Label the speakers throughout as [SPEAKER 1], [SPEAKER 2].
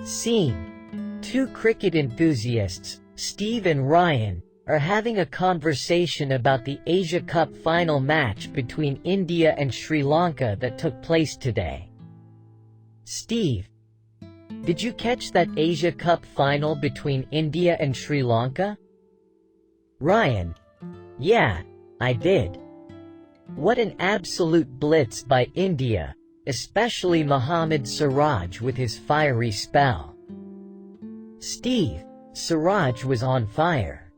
[SPEAKER 1] Scene: two cricket enthusiasts, Steve and Ryan, are having a conversation about the Asia Cup final match between India and Sri Lanka that took place today. Steve: did you catch that Asia Cup final between India and Sri Lanka? Ryan: yeah, I did. What an absolute blitz by India, especially Mohammad Siraj with his fiery spell. Steve: Siraj was on fire.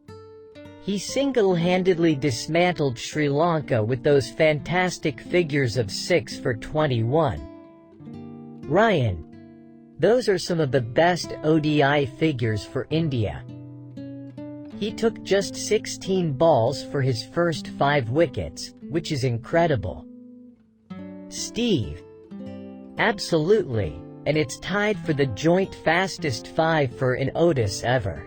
[SPEAKER 1] He single-handedly dismantled Sri Lanka with those fantastic figures of 6 for 21. Ryan: those are some of the best ODI figures for India. He took just 16 balls for his first 5 wickets, which is incredible. Steve: absolutely, and it's tied for the joint fastest 5 for an Otis ever.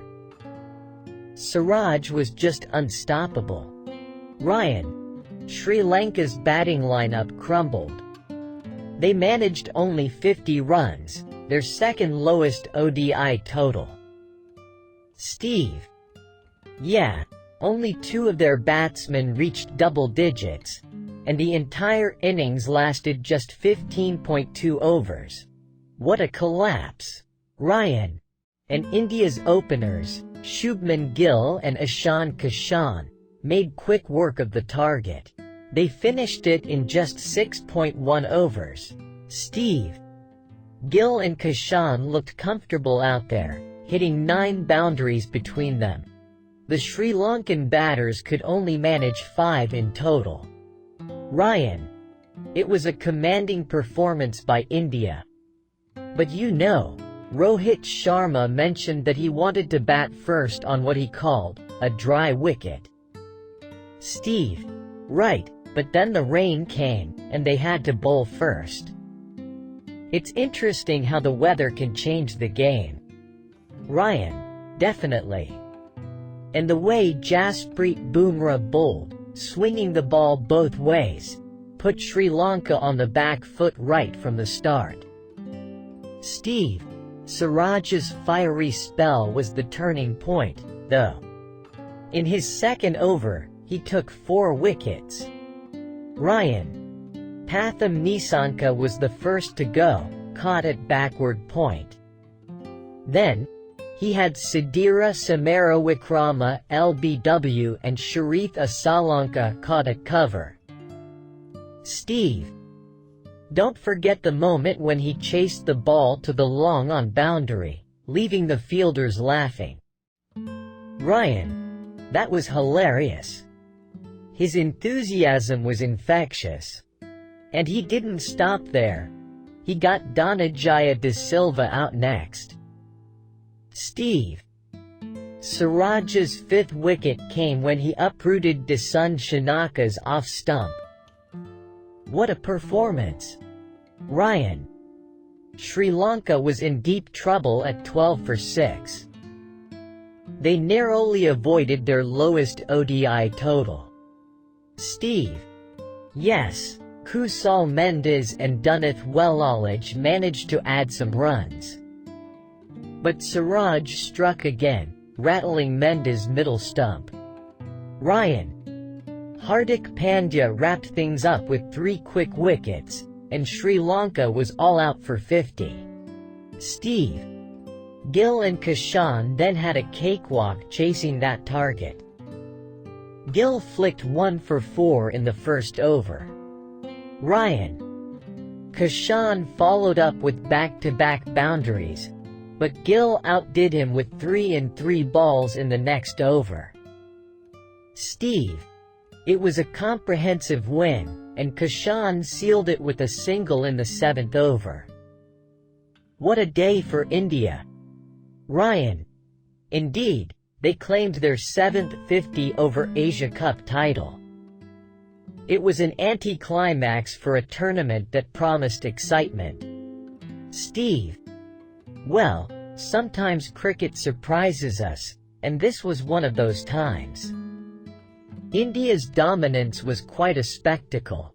[SPEAKER 1] Siraj was just unstoppable. Ryan: Sri Lanka's batting lineup crumbled. They managed only 50 runs, their second lowest ODI total. Steve: yeah, only 2 of their batsmen reached double digits, and the entire innings lasted just 15.2 overs. What a collapse. Ryan: and India's openers, Shubman Gill and Ishan Kishan, made quick work of the target. They finished it in just 6.1 overs. Steve: Gill and Kishan looked comfortable out there, hitting 9 boundaries between them. The Sri Lankan batters could only manage 5 in total. Ryan: it was a commanding performance by India. But you know, Rohit Sharma mentioned that he wanted to bat first on what he called a dry wicket. Steve: right, but then the rain came, and they had to bowl first. It's interesting how the weather can change the game. Ryan: definitely. And the way Jasprit Bumrah bowled, swinging the ball both ways, put Sri Lanka on the back foot right from the start. Steve: Siraj's fiery spell was the turning point, though. In his second over, he took 4 wickets. Ryan: Patham Nisanka was the first to go, caught at backward point. Then, he had Sidira Samarawikrama LBW and Sharith Asalanka caught at cover. Steve: don't forget the moment when he chased the ball to the long on boundary, leaving the fielders laughing. Ryan: that was hilarious. His enthusiasm was infectious. And he didn't stop there. He got Dhananjaya De Silva out next. Steve: Siraj's 5th wicket came when he uprooted Dasun Shanaka's off stump. What a performance. Ryan: Sri Lanka was in deep trouble at 12 for 6. They narrowly avoided their lowest ODI total. Steve: yes, Kusal Mendis and Dunath Wellalage managed to add some runs. But Siraj struck again, rattling Mendes' middle stump. Ryan: Hardik Pandya wrapped things up with 3 quick wickets, and Sri Lanka was all out for 50. Steve: Gill and Kishan then had a cakewalk chasing that target. Gill flicked 1 for 4 in the first over. Ryan: Kishan followed up with back-to-back boundaries, but Gill outdid him with 3 and 3 balls in the next over. Steve: it was a comprehensive win, and Kishan sealed it with a single in the 7th over. What a day for India. Ryan: indeed, they claimed their 7th 50-over Asia Cup title. It was an anticlimax for a tournament that promised excitement. Steve: well, sometimes cricket surprises us, and this was one of those times. India's dominance was quite a spectacle.